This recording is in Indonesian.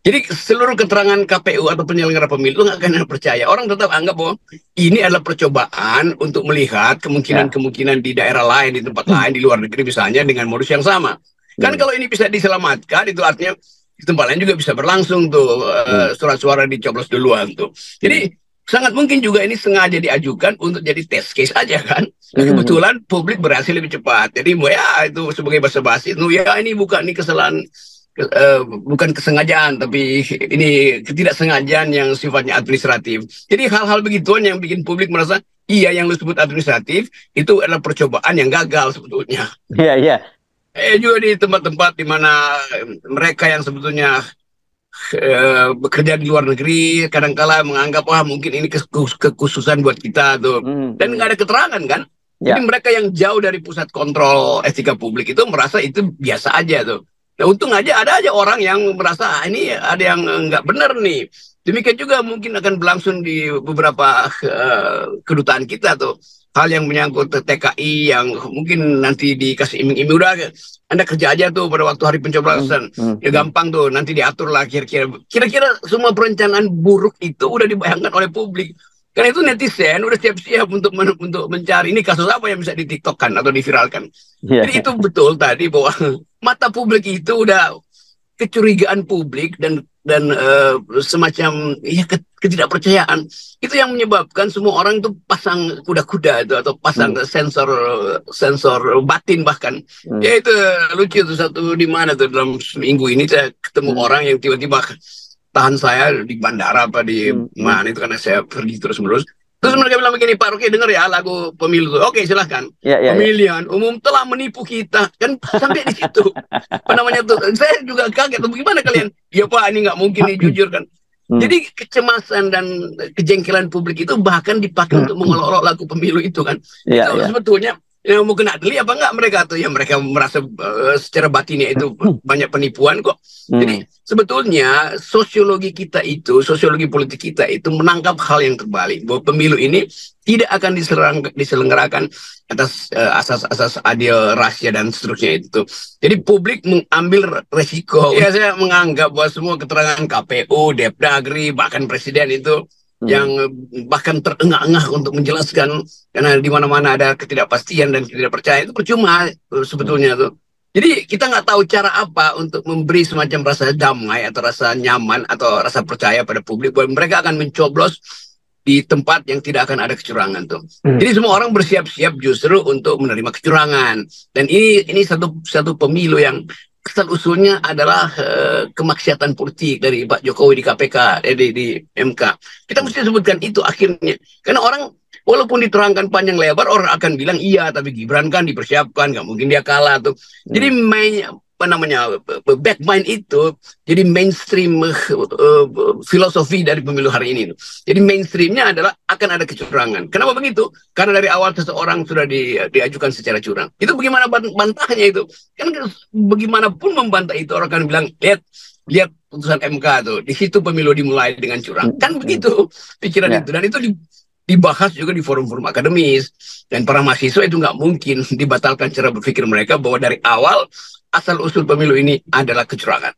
Jadi seluruh keterangan KPU atau penyelenggara pemilu nggak akan percaya. Orang tetap anggap bahwa ini adalah percobaan untuk melihat Ya. kemungkinan-kemungkinan di daerah lain, di tempat lain, di luar negeri misalnya dengan modus yang sama. Kan Hmm. kalau ini bisa diselamatkan, itu artinya di tempat lain juga bisa berlangsung tuh Hmm. surat suara dicoblos duluan tuh. Hmm. Jadi sangat mungkin juga ini sengaja diajukan untuk jadi test case aja kan. Nah, Hmm. kebetulan publik berhasil lebih cepat. Jadi ya itu sebagai basa-basi. Ya ini bukan ini kesalahan bukan kesengajaan, tapi ini ketidaksengajaan yang sifatnya administratif. Jadi hal-hal begituan yang bikin publik merasa, iya yang lu sebut administratif, itu adalah percobaan yang gagal sebetulnya. Iya, iya. Juga di tempat-tempat di mana mereka yang sebetulnya bekerja di luar negeri, kadangkala menganggap, wah mungkin ini kekhususan buat kita tuh. Hmm. Dan nggak Hmm. ada keterangan kan. Jadi Ya. mereka yang jauh dari pusat kontrol etika publik itu merasa itu biasa aja tuh. Nah, untung aja ada aja orang yang merasa ini ada yang nggak benar nih. Demikian juga mungkin akan berlangsung di beberapa kedutaan kita tuh. Hal yang menyangkut TKI yang mungkin nanti dikasih iming-iming, udah Anda kerja aja tuh pada waktu hari Hmm. pencoblosan. Hmm. Ya Hmm. gampang tuh, nanti diatur lah kira-kira semua perencanaan buruk itu udah dibayangkan oleh publik. Karena itu netizen udah siap-siap untuk mencari ini kasus apa yang bisa ditiktokkan atau diviralkan. Iya, Jadi itu betul tadi bahwa mata publik itu udah kecurigaan publik dan semacam ya ketidakpercayaan itu yang menyebabkan semua orang itu pasang kuda-kuda itu atau pasang Hmm. sensor sensor batin bahkan. Hmm. Ya itu lucu tuh satu di mana tuh dalam seminggu ini saya ketemu Hmm. orang yang tiba-tiba tahan saya di bandara apa di Hmm. Hmm. mana itu karena saya pergi terus menerus. Terus Hmm. mereka bilang begini, Pak Rocky denger ya lagu pemilu tuh. Oke silahkan. Ya, ya, ya. Pemilihan umum telah menipu kita kan sampai di situ. Apa namanya tuh? Saya juga kaget tuh. Bagaimana kalian? Ya Pak ini nggak mungkin nih jujur kan. Hmm. Jadi kecemasan dan kejengkelan publik itu bahkan dipakai untuk mengolok-olok lagu pemilu itu kan. Itu Ya, ya. sebetulnya ya, mau kena deli apa enggak mereka tuh ya mereka merasa secara batinnya itu banyak penipuan kok. Hmm. Jadi sebetulnya sosiologi politik kita itu menangkap hal yang terbalik bahwa pemilu ini tidak akan diselenggarakan atas asas-asas adil, rahasia dan seterusnya itu. Jadi publik mengambil resiko. Ya saya menganggap bahwa semua keterangan KPU, Depdagri, bahkan Presiden itu yang Hmm. bahkan terengah-engah untuk menjelaskan karena di mana-mana ada ketidakpastian dan ketidakpercayaan itu percuma Hmm. sebetulnya tuh. Jadi kita nggak tahu cara apa untuk memberi semacam rasa damai atau rasa nyaman atau rasa percaya pada publik bahwa mereka akan mencoblos di tempat yang tidak akan ada kecurangan tuh. Hmm. Jadi semua orang bersiap-siap justru untuk menerima kecurangan. Dan ini satu pemilu yang asal usulnya adalah kemaksiatan politik dari Pak Jokowi di KPK, di MK. Kita mesti sebutkan itu akhirnya. Karena orang walaupun diterangkan panjang lebar, orang akan bilang iya, tapi Gibran kan dipersiapkan, nggak mungkin dia kalah tuh. Jadi Hmm. apa namanya backmind itu jadi mainstream filosofi dari pemilu hari ini. Jadi mainstreamnya adalah akan ada kecurangan. Kenapa begitu? Karena dari awal seseorang sudah diajukan secara curang. Itu bagaimana bantahnya itu? Kan bagaimanapun membantah itu orang akan bilang lihat lihat putusan MK tuh di situ pemilu dimulai dengan curang. Hmm. Kan Hmm. begitu pikiran Ya. itu dan itu dibahas juga di forum-forum akademis dan para mahasiswa itu nggak mungkin dibatalkan cara berpikir mereka bahwa dari awal asal usul pemilu ini adalah kecurangan.